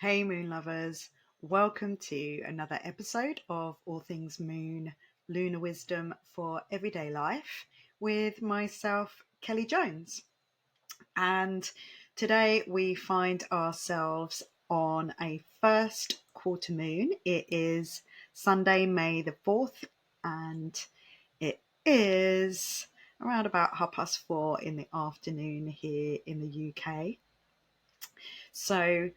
Hey Moonlovers, welcome to another episode of All Things Moon, Lunar Wisdom for Everyday Life with myself, Kelly Jones. And today we find ourselves on a first quarter moon. It is Sunday, May the 4th, and it is around about 4:30 in the afternoon here in the UK. So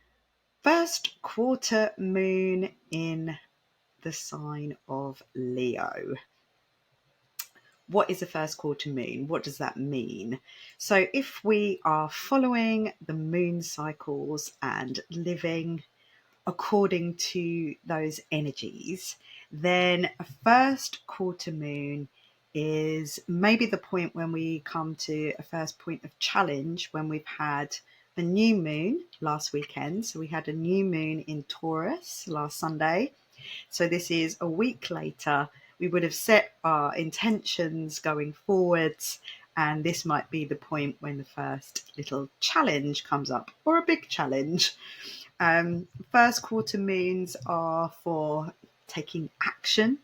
first quarter moon in the sign of Leo. What is a first quarter moon? What does that mean? So if we are following the moon cycles and living according to those energies, then a first quarter moon is maybe the point when we come to a first point of challenge when we've had a new moon last weekend. So we had a new moon in Taurus last Sunday. So this is a week later. We would have set our intentions going forwards, and this might be the point when the first little challenge comes up, or a big challenge. First quarter moons are for taking action,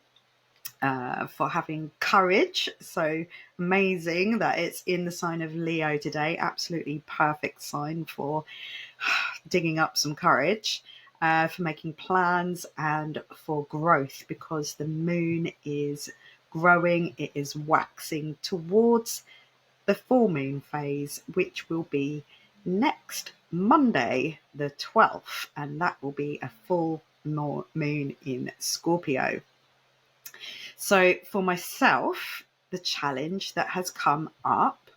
for having courage. So amazing that it's in the sign of Leo today. Absolutely perfect sign for digging up some courage, for making plans and for growth, because the moon is growing, it is waxing towards the full moon phase, which will be next Monday, the 12th, and that will be a full moon in Scorpio. So for myself, the challenge that has come up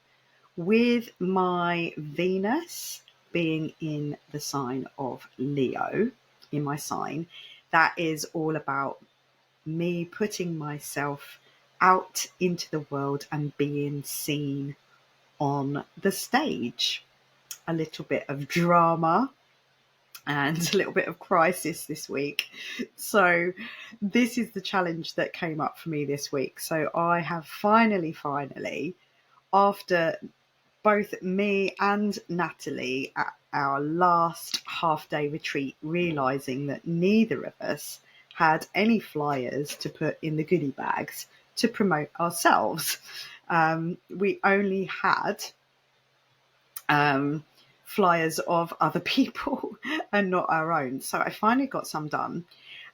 with my Venus being in the sign of Leo, in my sign, that is all about me putting myself out into the world and being seen on the stage. A little bit of drama and a little bit of crisis this week. So this is the challenge that came up for me this week. So I have finally, after both me and Natalie at our last half-day retreat, realising that neither of us had any flyers to put in the goodie bags to promote ourselves. We only had flyers of other people and not our own. So I finally got some done,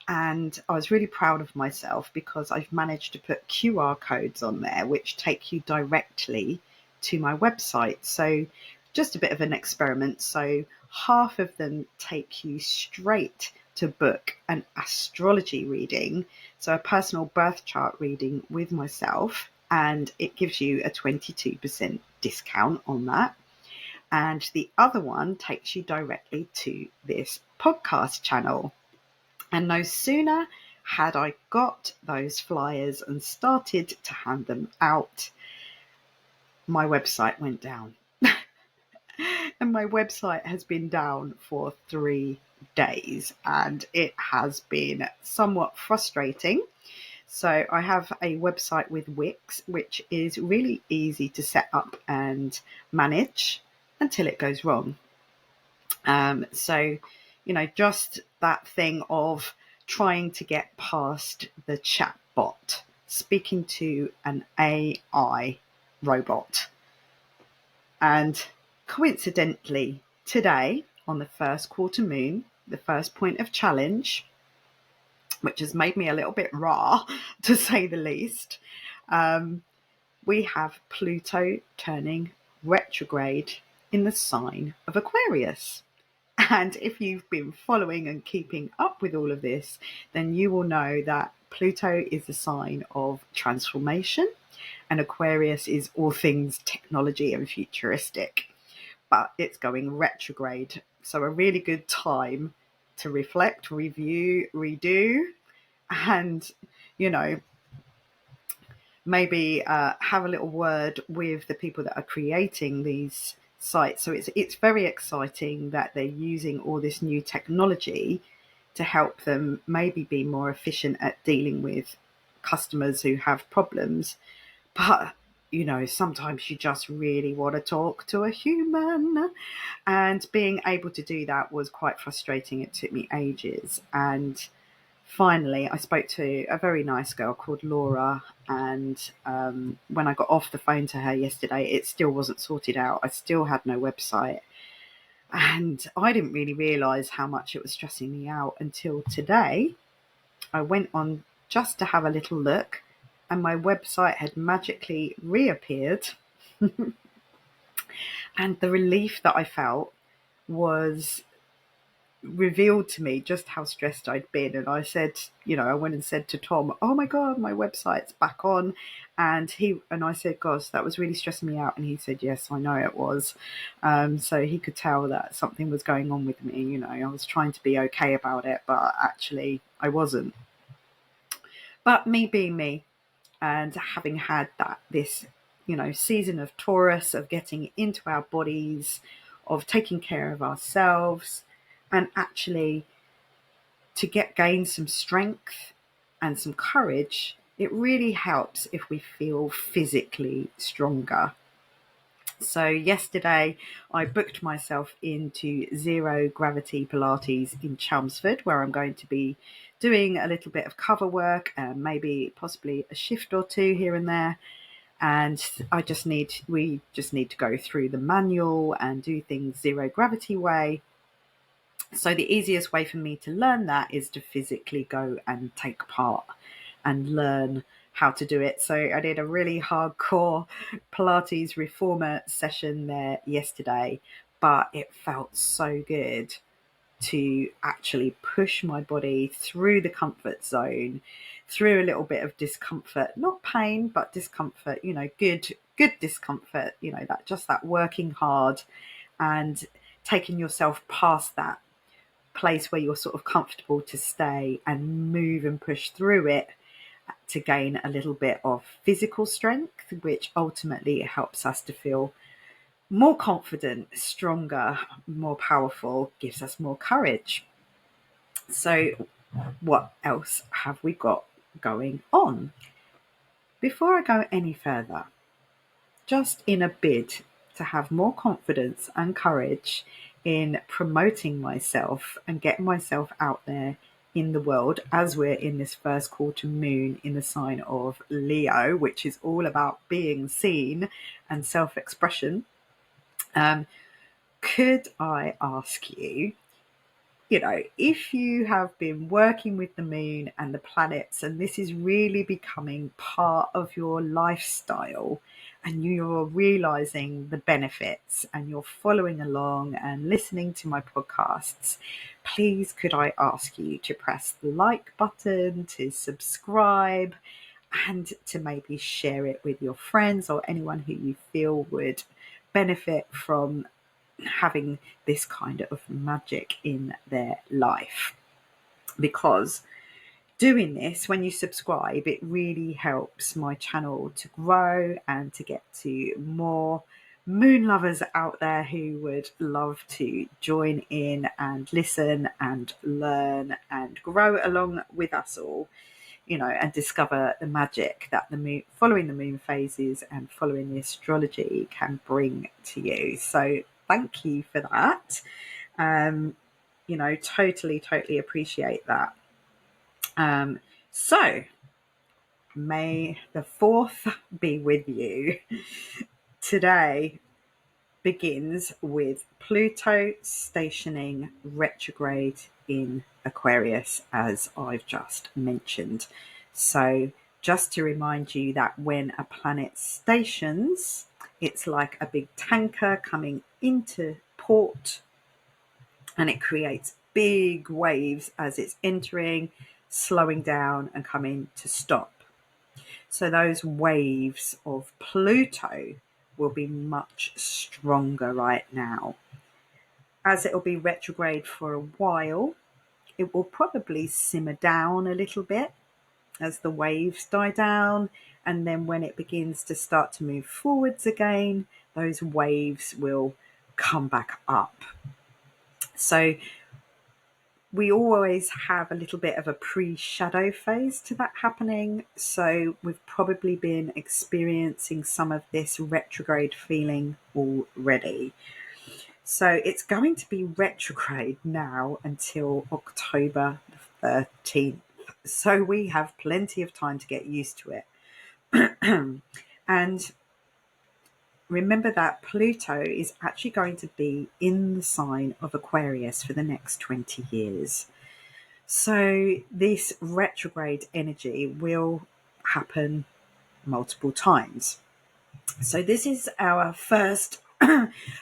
and I was really proud of myself because I've managed to put QR codes on there which take you directly to my website. So just a bit of an experiment. So half of them take you straight to book an astrology reading, so a personal birth chart reading with myself, and it gives you a 22% discount on that. And the other one takes you directly to this podcast channel. And no sooner had I got those flyers and started to hand them out, my website went down. And my website has been down for 3 days, and it has been somewhat frustrating. So I have a website with Wix, which is really easy to set up and manage until it goes wrong. So, just that thing of trying to get past the chat bot, speaking to an AI robot. And coincidentally, today, on the first quarter moon, the first point of challenge, which has made me a little bit raw, to say the least, we have Pluto turning retrograde in the sign of Aquarius. And if you've been following and keeping up with all of this, then you will know that Pluto is a sign of transformation, and Aquarius is all things technology and futuristic. But it's going retrograde, so a really good time to reflect, review, redo, and, maybe have a little word with the people that are creating these sites. So it's very exciting that they're using all this new technology to help them maybe be more efficient at dealing with customers who have problems. But sometimes you just really want to talk to a human. And being able to do that was quite frustrating. It took me ages. And finally, I spoke to a very nice girl called Laura. And when I got off the phone to her yesterday, it still wasn't sorted out. I still had no website. And I didn't really realise how much it was stressing me out until today. I went on just to have a little look, and my website had magically reappeared. And the relief that I felt was revealed to me just how stressed I'd been. And I said, I went and said to Tom, "Oh my God, my website's back on." And I said, "Gosh, that was really stressing me out." And he said, "Yes, I know it was." So he could tell that something was going on with me. I was trying to be okay about it, but actually I wasn't. But me being me, and having had this season of Taurus, of getting into our bodies, of taking care of ourselves, and actually to gain some strength and some courage, it really helps if we feel physically stronger. So yesterday I booked myself into Zero Gravity Pilates in Chelmsford, where I'm going to be doing a little bit of cover work and maybe possibly a shift or two here and there. And we just need to go through the manual and do things zero gravity way. So the easiest way for me to learn that is to physically go and take part and learn how to do it. So I did a really hardcore Pilates reformer session there yesterday, but it felt so good to actually push my body through the comfort zone, through a little bit of discomfort, not pain, but discomfort, good discomfort, that working hard and taking yourself past that place where you're sort of comfortable to stay and move and push through it to gain a little bit of physical strength, which ultimately helps us to feel more confident, stronger, more powerful, gives us more courage. So what else have we got going on? Before I go any further, just in a bid to have more confidence and courage in promoting myself and getting myself out there in the world, as we're in this first quarter moon in the sign of Leo, which is all about being seen and self-expression, could I ask you, if you have been working with the moon and the planets, and this is really becoming part of your lifestyle, and you're realizing the benefits and you're following along and listening to my podcasts, please could I ask you to press the like button, to subscribe, and to maybe share it with your friends or anyone who you feel would benefit from having this kind of magic in their life. Because doing this, when you subscribe, it really helps my channel to grow and to get to more moon lovers out there who would love to join in and listen and learn and grow along with us all, and discover the magic that the moon, following the moon phases and following the astrology, can bring to you. So thank you for that. Totally appreciate that. So may the 4th be with you. Today begins with Pluto stationing retrograde in Aquarius, as I've just mentioned. So just to remind you that when a planet stations, it's like a big tanker coming into port, and it creates big waves as it's entering, slowing down and coming to stop. So those waves of Pluto will be much stronger right now. As it will be retrograde for a while, it will probably simmer down a little bit as the waves die down, and then when it begins to start to move forwards again, those waves will come back up. So we always have a little bit of a pre-shadow phase to that happening. So we've probably been experiencing some of this retrograde feeling already. So it's going to be retrograde now until October the 13th. So we have plenty of time to get used to it. And remember that Pluto is actually going to be in the sign of Aquarius for the next 20 years. So this retrograde energy will happen multiple times. So this is our first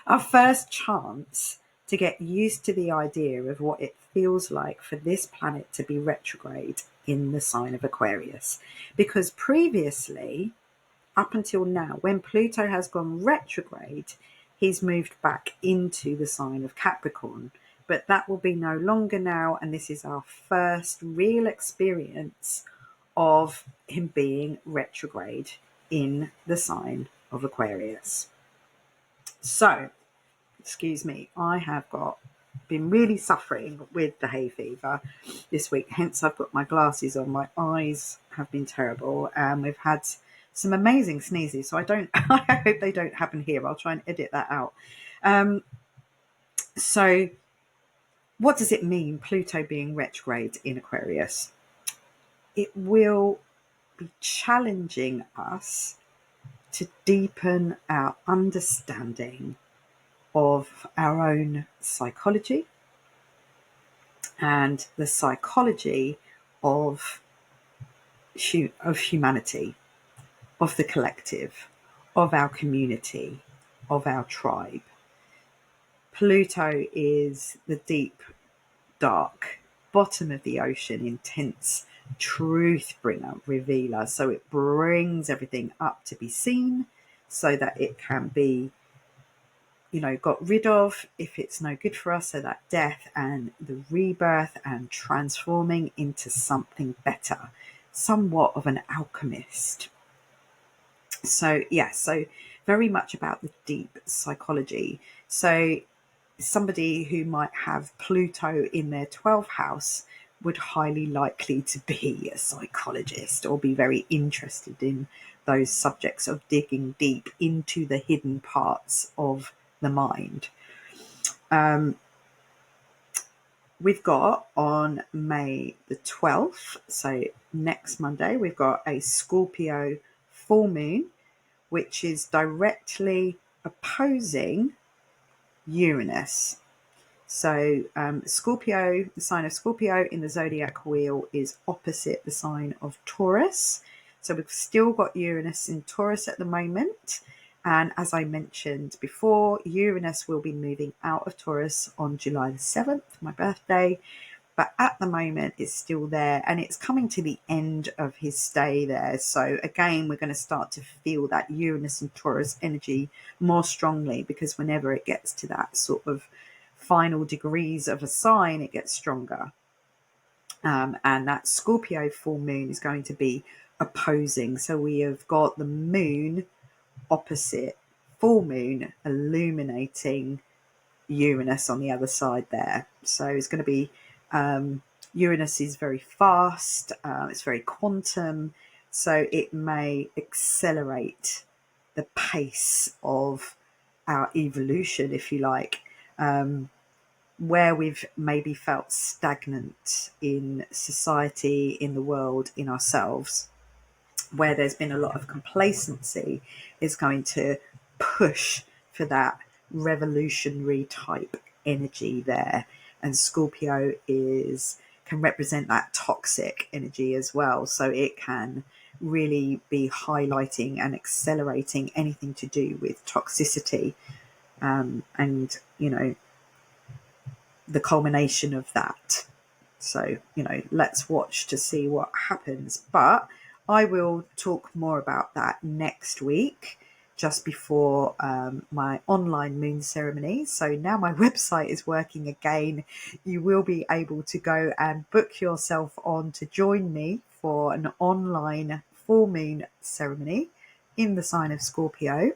our first chance to get used to the idea of what it feels like for this planet to be retrograde in the sign of Aquarius. Because previously, up until now, when Pluto has gone retrograde, he's moved back into the sign of Capricorn. But that will be no longer now, and this is our first real experience of him being retrograde in the sign of Aquarius. So, excuse me, I have been really suffering with the hay fever this week, hence I've got my glasses on. My eyes have been terrible, and we've had some amazing sneezes, so I hope they don't happen here. I'll try and edit that out. So what does it mean, Pluto being retrograde in Aquarius? It will be challenging us to deepen our understanding of our own psychology and the psychology of humanity, of the collective, of our community, of our tribe. Pluto is the deep, dark, bottom of the ocean, intense truth bringer, revealer. So it brings everything up to be seen so that it can be, got rid of if it's no good for us. So that death and the rebirth and transforming into something better, somewhat of an alchemist. So very much about the deep psychology. So somebody who might have Pluto in their 12th house would highly likely to be a psychologist or be very interested in those subjects of digging deep into the hidden parts of the mind. We've got on May the 12th, so next Monday, we've got a Scorpio full moon, which is directly opposing Uranus. So Scorpio, the sign of Scorpio in the zodiac wheel is opposite the sign of Taurus. So we've still got Uranus in Taurus at the moment. And as I mentioned before, Uranus will be moving out of Taurus on July the 7th, my birthday. But at the moment, it's still there, and it's coming to the end of his stay there. So again, we're going to start to feel that Uranus and Taurus energy more strongly, because whenever it gets to that sort of final degrees of a sign, it gets stronger. And that Scorpio full moon is going to be opposing. So we have got the moon opposite full moon illuminating Uranus on the other side there. So it's going to be Uranus is very fast, it's very quantum, so it may accelerate the pace of our evolution, if you like, where we've maybe felt stagnant in society, in the world, in ourselves, where there's been a lot of complacency, is going to push for that revolutionary type energy there. And Scorpio can represent that toxic energy as well. So it can really be highlighting and accelerating anything to do with toxicity, and the culmination of that. So, let's watch to see what happens. But I will talk more about that next week, just before my online moon ceremony. So now my website is working again. You will be able to go and book yourself on to join me for an online full moon ceremony in the sign of Scorpio.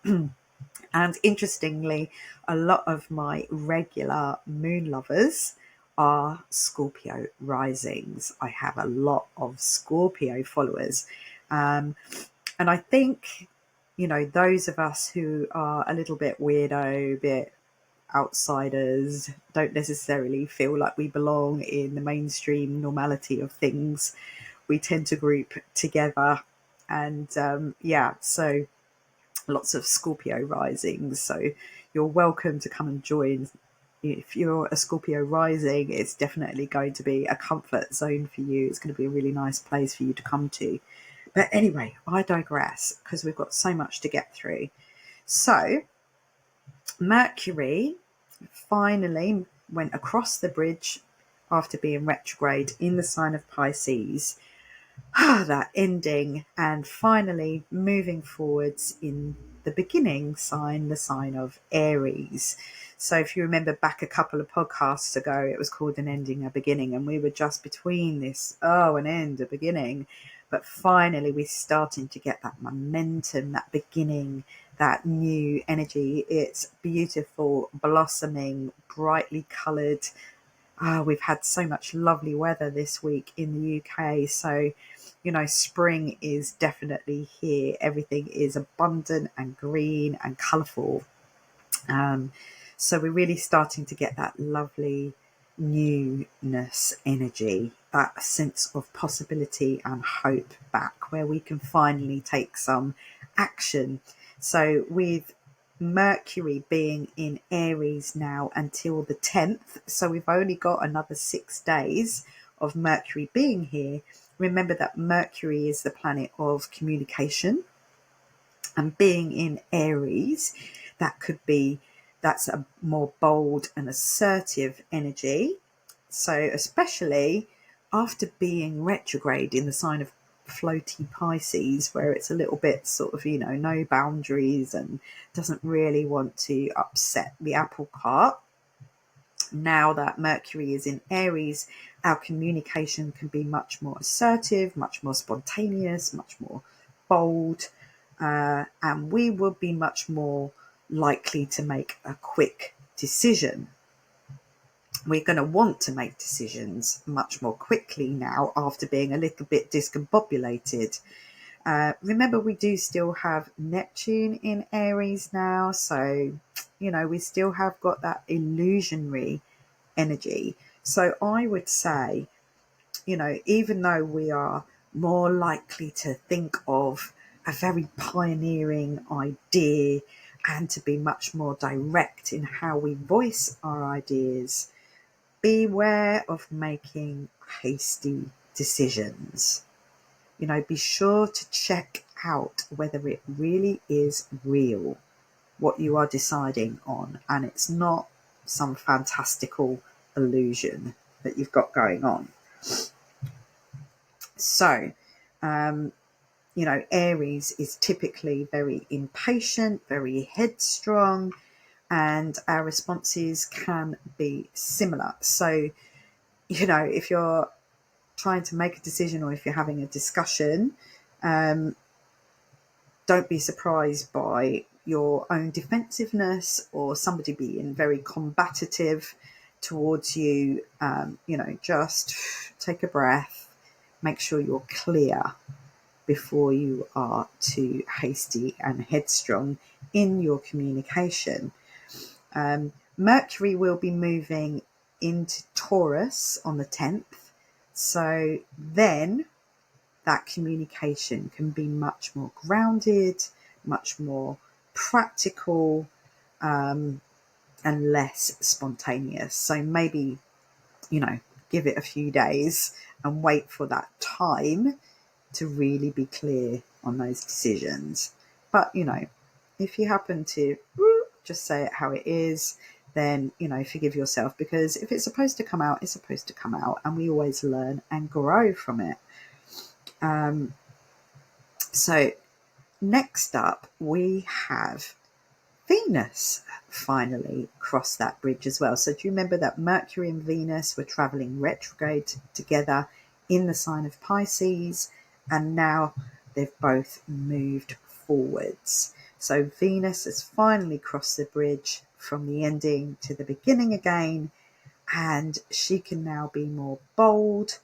And interestingly, a lot of my regular moon lovers are Scorpio risings. I have a lot of Scorpio followers. And I think, those of us who are a little bit weirdo, a bit outsiders, don't necessarily feel like we belong in the mainstream normality of things, we tend to group together. And so lots of Scorpio risings. So you're welcome to come and join. If you're a Scorpio rising, it's definitely going to be a comfort zone for you. It's going to be a really nice place for you to come to. But anyway, I digress because we've got so much to get through. So Mercury finally went across the bridge after being retrograde in the sign of Pisces. That ending and finally moving forwards in the beginning sign, the sign of Aries. So if you remember back a couple of podcasts ago, it was called An Ending, a Beginning, and we were just between this, an end, a beginning. But finally we're starting to get that momentum, that beginning, that new energy. It's beautiful, blossoming, brightly coloured. We've had so much lovely weather this week in the UK. So, spring is definitely here. Everything is abundant and green and colourful. So we're really starting to get that lovely newness energy, that sense of possibility and hope back, where we can finally take some action. So with Mercury being in Aries now until the 10th, so we've only got another 6 days of Mercury being here. Remember that Mercury is the planet of communication, and being in Aries, that's a more bold and assertive energy. So especially after being retrograde in the sign of floaty Pisces, where it's a little bit sort of, no boundaries and doesn't really want to upset the apple cart. Now that Mercury is in Aries, our communication can be much more assertive, much more spontaneous, much more bold, and we will be much more likely to make a quick decision. We're going to want to make decisions much more quickly now after being a little bit discombobulated. Remember, we do still have Neptune in Aries now, so, we still have got that illusionary energy. So I would say, even though we are more likely to think of a very pioneering idea and to be much more direct in how we voice our ideas, beware of making hasty decisions. Be sure to check out whether it really is real, what you are deciding on, and it's not some fantastical illusion that you've got going on. So, Aries is typically very impatient, very headstrong, and our responses can be similar. So, if you're trying to make a decision or if you're having a discussion, don't be surprised by your own defensiveness or somebody being very combative towards you. Just take a breath, make sure you're clear before you are too hasty and headstrong in your communication. Mercury will be moving into Taurus on the 10th. So then that communication can be much more grounded, much more practical, and less spontaneous. So maybe, give it a few days and wait for that time to really be clear on those decisions. But, if you happen to just say it how it is, then, forgive yourself, because if it's supposed to come out, it's supposed to come out, and we always learn and grow from it. So next up, we have Venus finally crossed that bridge as well. So do you remember that Mercury and Venus were traveling retrograde together in the sign of Pisces, and now they've both moved forwards. So Venus has finally crossed the bridge from the ending to the beginning again, and she can now be more bold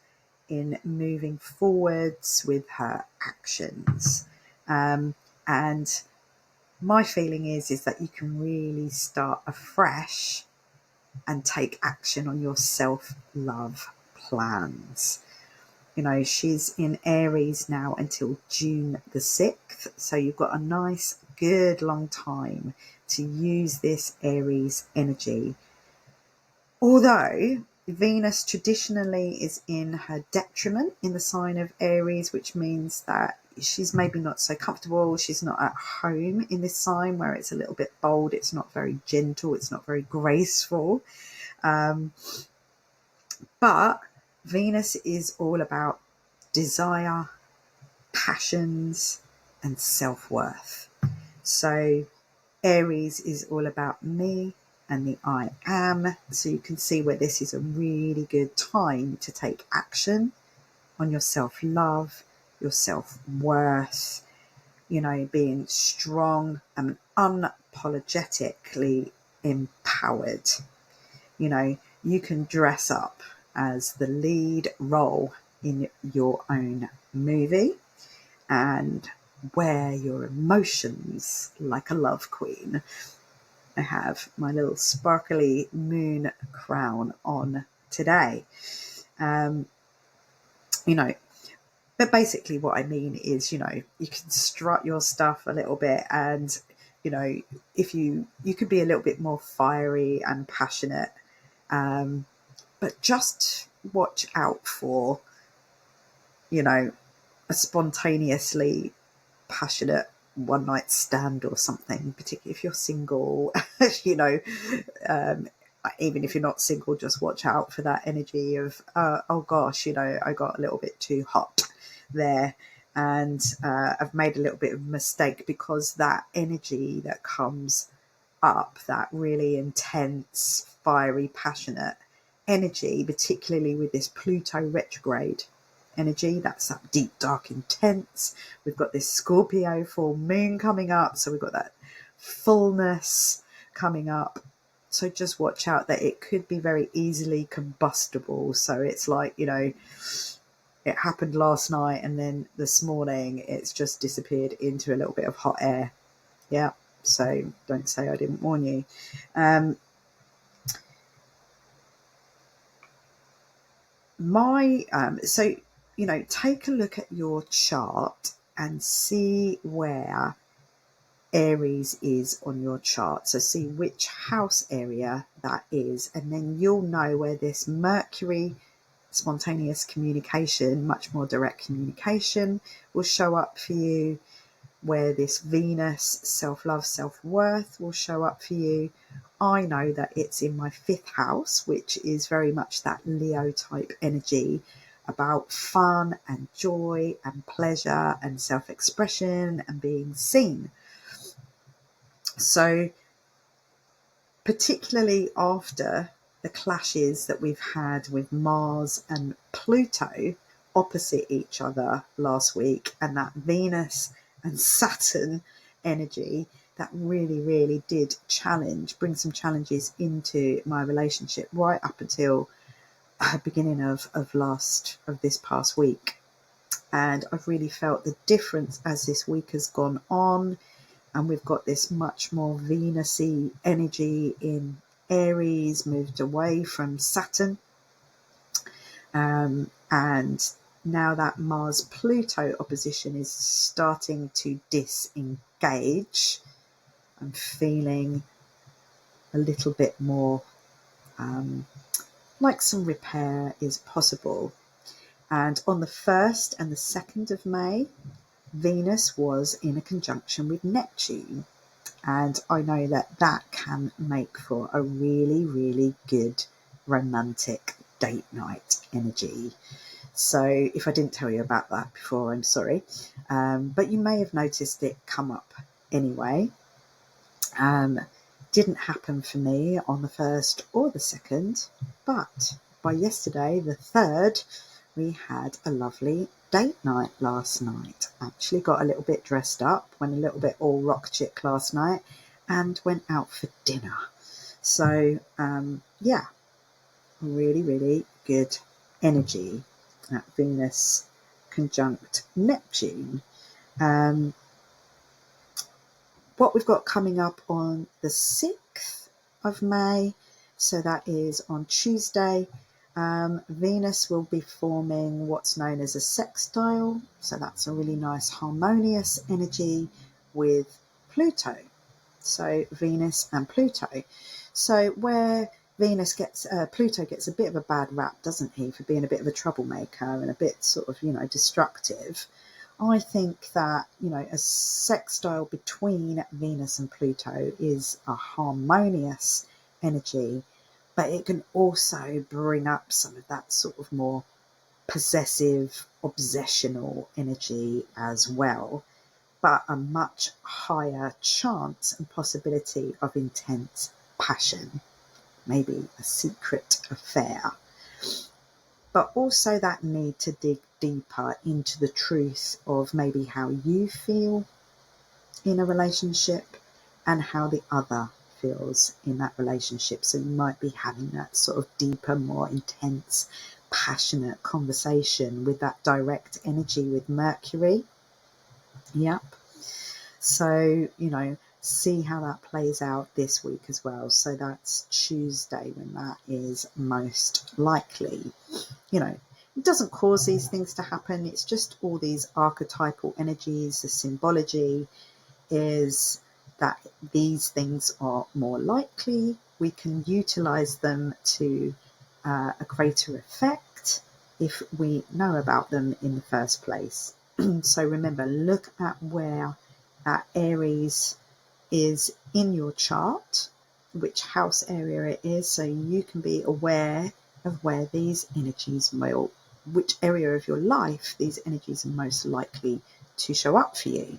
in moving forwards with her actions. And my feeling is that you can really start afresh and take action on your self-love plans. You know, she's in Aries now until June the 6th. So you've got a nice, good long time to use this Aries energy. Although Venus traditionally is in her detriment in the sign of Aries, which means that she's maybe not so comfortable. She's not at home in this sign where it's a little bit bold. It's not very gentle. It's not very graceful. But Venus is all about desire, passions, and self-worth. So Aries is all about me and the I am. So you can see where this is a really good time to take action on your self-love, your self-worth, you know, being strong and unapologetically empowered. You know, you can dress up as the lead role in your own movie and wear your emotions like a love queen. I have my little sparkly moon crown on today. You know, but basically what I mean is, you know, you can strut your stuff a little bit, and, you know, if you could be a little bit more fiery and passionate, but just watch out for, you know, a spontaneously passionate one night stand or something, particularly if you're single. You know, even if you're not single, just watch out for that energy of, oh gosh, you know, I got a little bit too hot there, and I've made a little bit of a mistake, because that energy that comes up, that really intense, fiery, passionate energy, particularly with this Pluto retrograde energy, that's that deep, dark, intense. We've got this Scorpio full moon coming up, so we've got that fullness coming up. So just watch out that it could be very easily combustible. So it's like, you know, it happened last night and then this morning it's just disappeared into a little bit of hot air. Yeah, so don't say I didn't warn you. So, you know, take a look at your chart and see where Aries is on your chart. So see which house area that is, and then you'll know where this Mercury, spontaneous communication, much more direct communication, will show up for you, where this Venus, self-love, self-worth, will show up for you. I know that it's in my 5th house, which is very much that Leo type energy, about fun and joy and pleasure and self-expression and being seen. So particularly after the clashes that we've had with Mars and Pluto opposite each other last week, and that Venus and Saturn energy that really did bring some challenges into my relationship right up until beginning of this past week. And I've really felt the difference as this week has gone on, and we've got this much more Venus-y energy in Aries, moved away from Saturn, and now that Mars-Pluto opposition is starting to disengage. I'm feeling a little bit more like some repair is possible. And on the 1st and the 2nd of May, Venus was in a conjunction with Neptune. And I know that that can make for a really good romantic date night energy. So if I didn't tell you about that before, I'm sorry. But you may have noticed it come up anyway. Didn't happen for me on the 1st or the 2nd, but by yesterday, the 3rd, we had a lovely date night last night. Actually got a little bit dressed up, went a little bit all rock chick last night, and went out for dinner. So, yeah, really, really good energy at Venus conjunct Neptune. What we've got coming up on the 6th of May, so that is on Tuesday, Venus will be forming what's known as a sextile, so that's a really nice harmonious energy with Pluto, so Venus and Pluto. So where Pluto gets a bit of a bad rap, doesn't he, for being a bit of a troublemaker and a bit sort of, destructive. I think that, a sextile between Venus and Pluto is a harmonious energy, but it can also bring up some of that sort of more possessive, obsessional energy as well, but a much higher chance and possibility of intense passion, maybe a secret affair. But also that need to dig deeper into the truth of maybe how you feel in a relationship and how the other feels in that relationship. So you might be having that sort of deeper, more intense, passionate conversation with that direct energy with Mercury. Yep. So, see how that plays out this week as well. So that's Tuesday when that is most likely. It doesn't cause these things to happen. It's just all these archetypal energies. The symbology is that these things are more likely. We can utilize them to a greater effect if we know about them in the first place. So remember, look at where that Aries is in your chart, which house area it is, so you can be aware of where these energies which area of your life these energies are most likely to show up for you.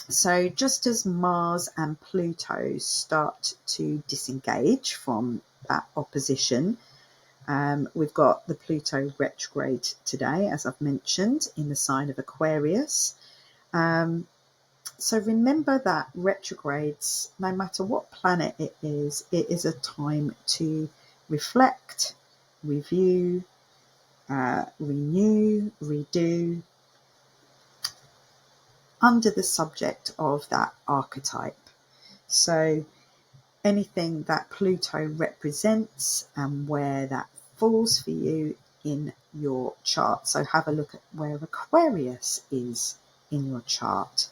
So just as Mars and Pluto start to disengage from that opposition, we've got the Pluto retrograde today, as I've mentioned, in the sign of Aquarius. So remember that retrogrades, no matter what planet it is a time to reflect, review, renew, redo, under the subject of that archetype. So anything that Pluto represents and where that falls for you in your chart. So have a look at where Aquarius is in your chart.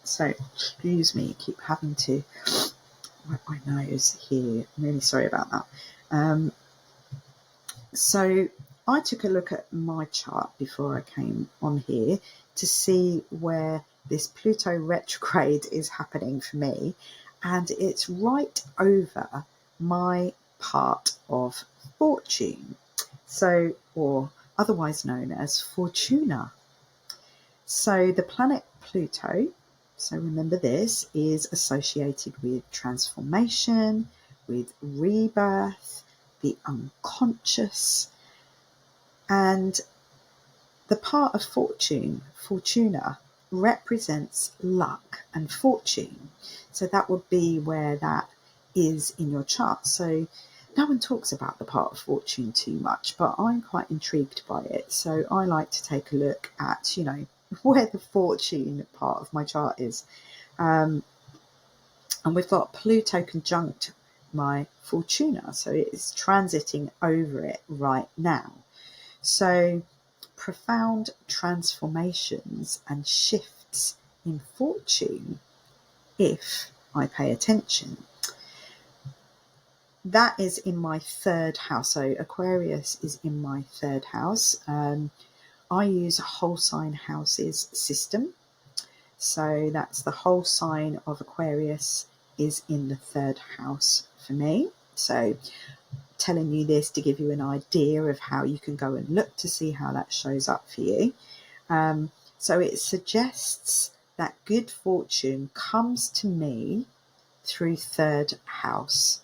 So excuse me, keep having to wipe my nose here. I'm really sorry about that. So I took a look at my chart before I came on here to see where this Pluto retrograde is happening for me, and it's right over my part of fortune, so, or otherwise known as Fortuna. So the planet Pluto, so remember this, is associated with transformation, with rebirth, the unconscious, and the part of Fortuna, represents luck and fortune. So that would be where that is in your chart. So no one talks about the part of fortune too much, but I'm quite intrigued by it. So I like to take a look at, where the fortune part of my chart is. And we've got Pluto conjunct my Fortuna, so it is transiting over it right now. So profound transformations and shifts in fortune if I pay attention. That is in my third house. So Aquarius is in my third house. I use a whole sign houses system. So that's the whole sign of Aquarius is in the third house for me. So telling you this to give you an idea of how you can go and look to see how that shows up for you. So it suggests that good fortune comes to me through third house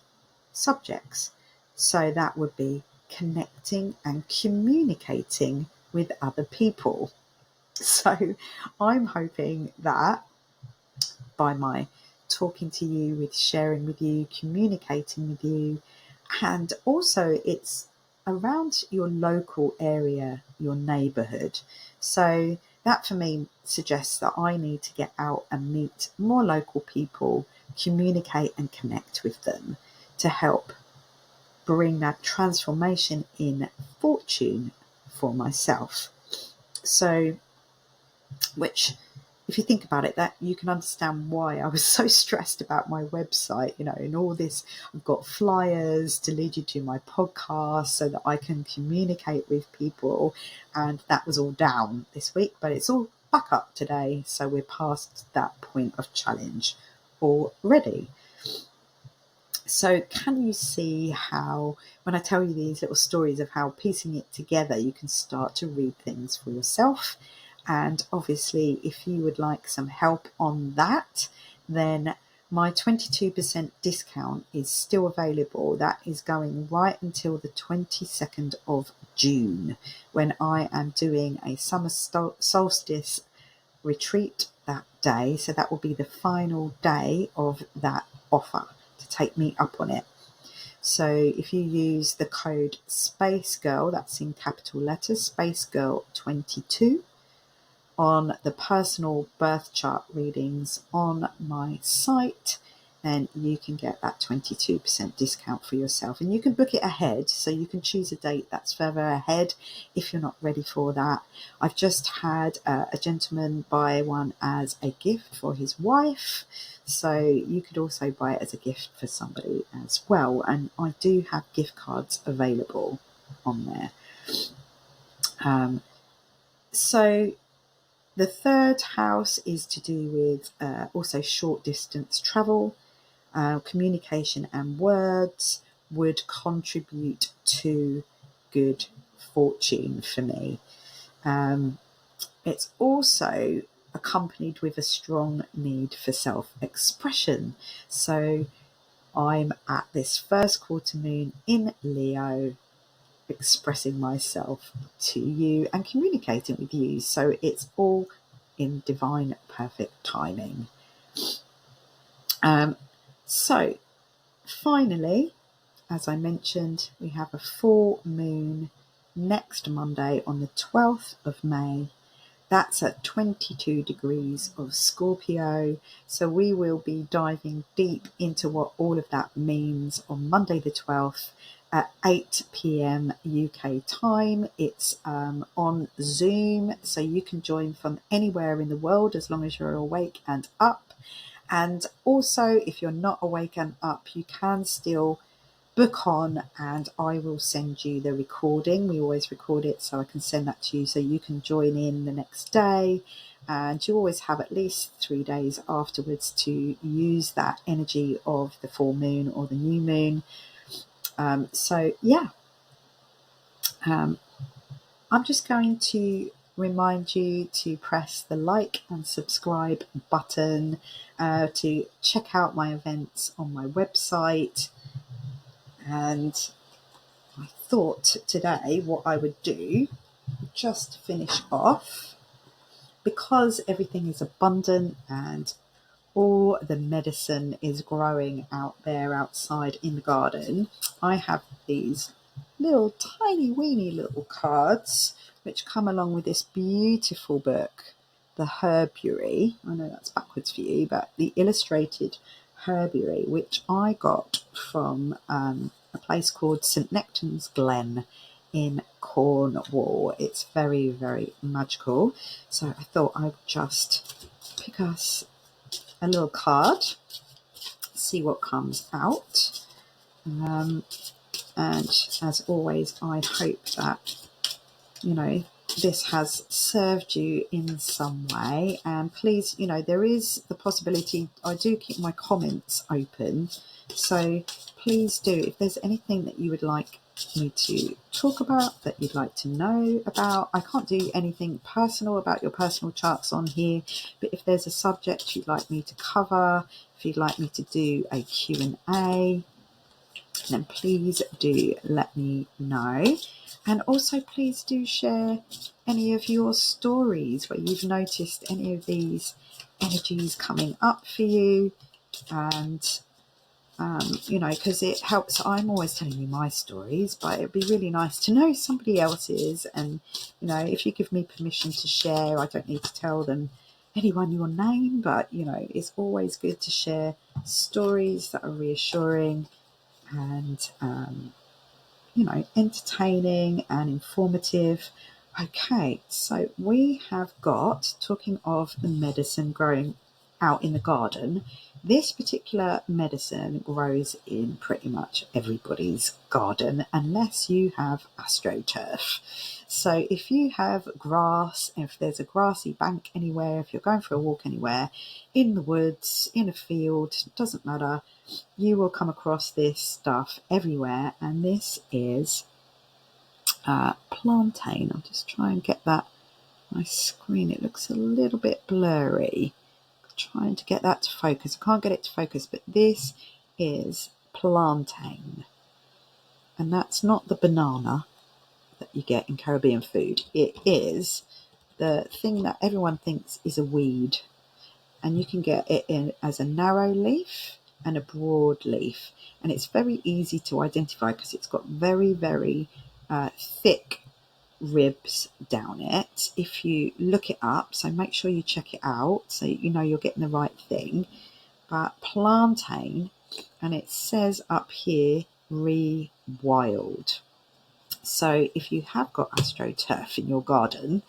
subjects. So that would be connecting and communicating with other people. So I'm hoping that by my talking to you, with sharing with you, communicating with you. And also it's around your local area, your neighbourhood. So that for me suggests that I need to get out and meet more local people, communicate and connect with them to help bring that transformation in fortune for myself. So, which, if you think about it, that you can understand why I was so stressed about my website, and all this. I've got flyers to lead you to my podcast so that I can communicate with people, and that was all down this week, but it's all back up today, so we're past that point of challenge already. So can you see how, when I tell you these little stories of how piecing it together, you can start to read things for yourself? And obviously, if you would like some help on that, then my 22% discount is still available. That is going right until the 22nd of June, when I am doing a summer solstice retreat that day. So that will be the final day of that offer to take me up on it. So if you use the code SPACEGIRL, that's in capital letters, SPACEGIRL22, on the personal birth chart readings on my site, then you can get that 22% discount for yourself. And you can book it ahead, so you can choose a date that's further ahead if you're not ready for that. I've just had a gentleman buy one as a gift for his wife, so you could also buy it as a gift for somebody as well. And I do have gift cards available on there. So the third house is to do with also short distance travel. Communication and words would contribute to good fortune for me. It's also accompanied with a strong need for self-expression. So I'm at this first quarter moon in Leo, expressing myself to you and communicating with you. So it's all in divine perfect timing. So finally, as I mentioned, we have a full moon next Monday on the 12th of May. That's at 22 degrees of Scorpio. So we will be diving deep into what all of that means on Monday the 12th at 8 p.m. UK time. It's on Zoom, so you can join from anywhere in the world as long as you're awake and up. And also, if you're not awake and up, you can still book on and I will send you the recording. We always record it, so I can send that to you so you can join in the next day. And you always have at least 3 days afterwards to use that energy of the full moon or the new moon. I'm just going to remind you to press the like and subscribe button, to check out my events on my website. And I thought today what I would do, just to finish off, because everything is abundant and all the medicine is growing out there outside in the garden, I have these little tiny weeny little cards which come along with this beautiful book, the Herbiary. I know that's backwards for you, but the illustrated Herbiary, which I got from a place called St Nectan's Glen in Cornwall. It's very, very magical. So I thought I would just pick us a little card, see what comes out. And as always, I hope that, this has served you in some way. And please, there is the possibility, I do keep my comments open. So please do, if there's anything that you would like me to talk about, that you'd like to know about. I can't do anything personal about your personal charts on here, but if there's a subject you'd like me to cover, if you'd like me to do a Q&A, then please do let me know. And also please do share any of your stories where you've noticed any of these energies coming up for you. And because it helps. I'm always telling you my stories, but it'd be really nice to know somebody else's. And if you give me permission to share, I don't need to tell anyone your name, but it's always good to share stories that are reassuring and entertaining and informative. Okay, so we have got, talking of the medicine growing out in the garden, this particular medicine grows in pretty much everybody's garden unless you have AstroTurf. So if you have grass, if there's a grassy bank anywhere, if you're going for a walk anywhere, in the woods, in a field, doesn't matter, you will come across this stuff everywhere. And this is plantain. I'll just try and get that. My screen, it looks a little bit blurry. Trying to get that to focus. I can't get it to focus, but this is plantain. And that's not the banana that you get in Caribbean food. It is the thing that everyone thinks is a weed. And you can get it in as a narrow leaf and a broad leaf. And it's very easy to identify because it's got very, very thick ribs down it if you look it up. So make sure you check it out so you're getting the right thing. But plantain, and it says up here, rewild. So if you have got AstroTurf in your garden,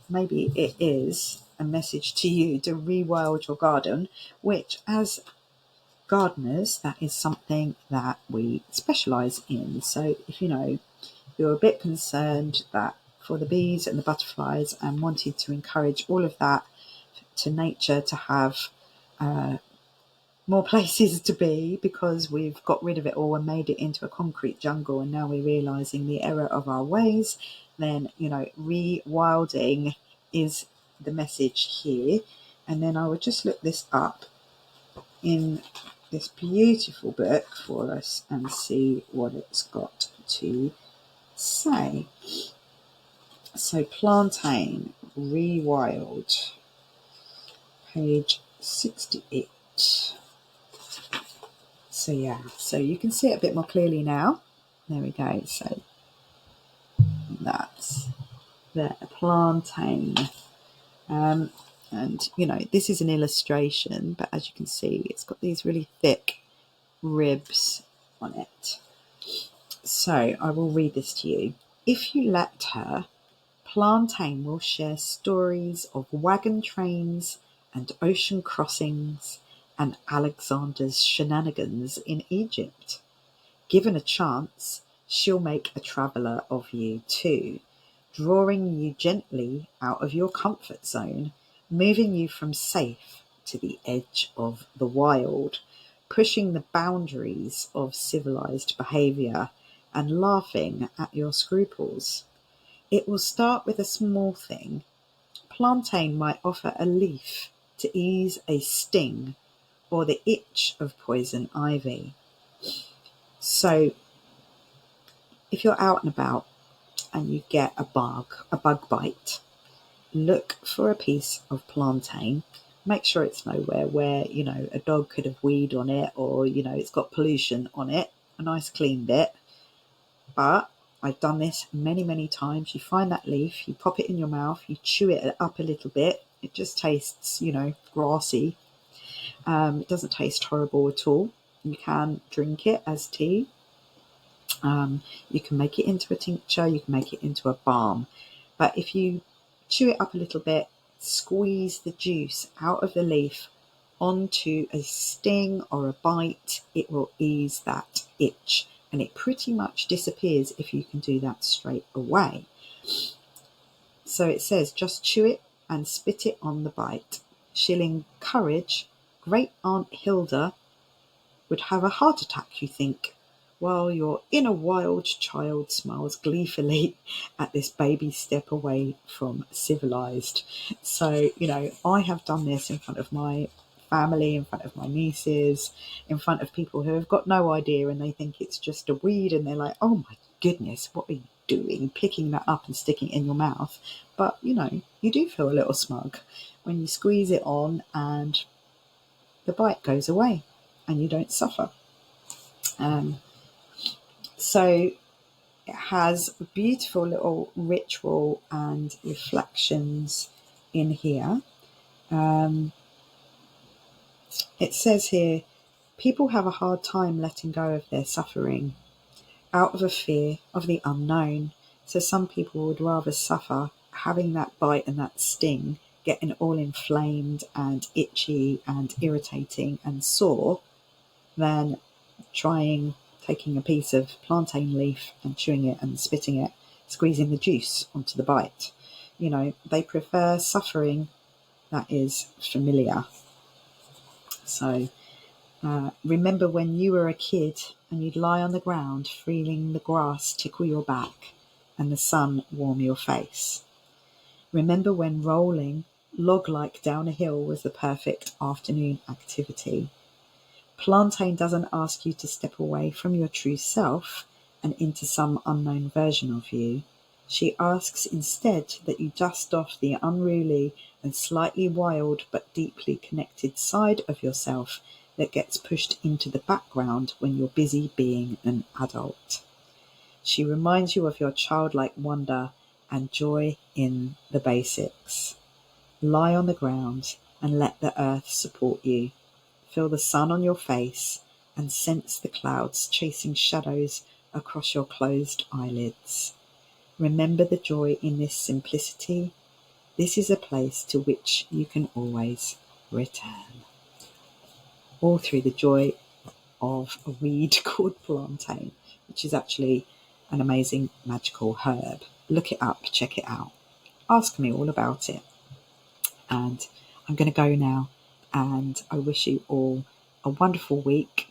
maybe it is a message to you to rewild your garden, which as gardeners, that is something that we specialise in. So if you're a bit concerned that for the bees and the butterflies and wanted to encourage all of that to nature to have more places to be because we've got rid of it all and made it into a concrete jungle and now we're realising the error of our ways, then rewilding is the message here. And then I would just look this up in this beautiful book for us and see what it's got to say. So plantain, rewild, page 68. So yeah, so you can see it a bit more clearly now. There we go. So that's the plantain. And this is an illustration, but as you can see, it's got these really thick ribs on it. So I will read this to you. If you let her, Plantain will share stories of wagon trains and ocean crossings and Alexander's shenanigans in Egypt. Given a chance, she'll make a traveller of you too, drawing you gently out of your comfort zone, moving you from safe to the edge of the wild, pushing the boundaries of civilized behaviour and laughing at your scruples. It will start with a small thing. Plantain might offer a leaf to ease a sting or the itch of poison ivy. So if you're out and about and you get a bug bite, look for a piece of plantain. Make sure it's nowhere where, a dog could have weed on it or, it's got pollution on it, a nice clean bit. But I've done this many, many times. You find that leaf, you pop it in your mouth, you chew it up a little bit. It just tastes, grassy. It doesn't taste horrible at all. You can drink it as tea. You can make it into a tincture, you can make it into a balm. But if you chew it up a little bit, squeeze the juice out of the leaf onto a sting or a bite, it will ease that itch. And it pretty much disappears if you can do that straight away. So it says, just chew it and spit it on the bite. She'll encourage Great Aunt Hilda would have a heart attack, you think, while your inner wild child smiles gleefully at this baby step away from civilized. So, I have done this in front of my family, in front of my nieces, in front of people who have got no idea and they think it's just a weed and they're like, oh my goodness, what are you doing, picking that up and sticking it in your mouth? But, you do feel a little smug when you squeeze it on and the bite goes away and you don't suffer. So it has a beautiful little ritual and reflections in here. It says here, people have a hard time letting go of their suffering out of a fear of the unknown. So some people would rather suffer having that bite and that sting, getting all inflamed and itchy and irritating and sore, than taking a piece of plantain leaf and chewing it and spitting it, squeezing the juice onto the bite. You know, they prefer suffering that is familiar. So remember when you were a kid and you'd lie on the ground feeling the grass tickle your back and the sun warm your face. Remember when rolling log-like down a hill was the perfect afternoon activity. Plantain doesn't ask you to step away from your true self and into some unknown version of you. She asks instead that you dust off the unruly and slightly wild but deeply connected side of yourself that gets pushed into the background when you're busy being an adult. She reminds you of your childlike wonder and joy in the basics. Lie on the ground and let the earth support you. Feel the sun on your face and sense the clouds chasing shadows across your closed eyelids. Remember the joy in this simplicity. This is a place to which you can always return. All through the joy of a weed called plantain, which is actually an amazing magical herb. Look it up, check it out. Ask me all about it. And I'm going to go now, and I wish you all a wonderful week.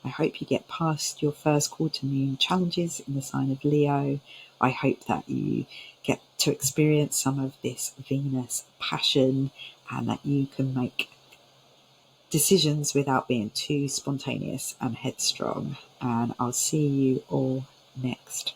I hope you get past your first quarter moon challenges in the sign of Leo. I hope that you get to experience some of this Venus passion and that you can make decisions without being too spontaneous and headstrong. And I'll see you all next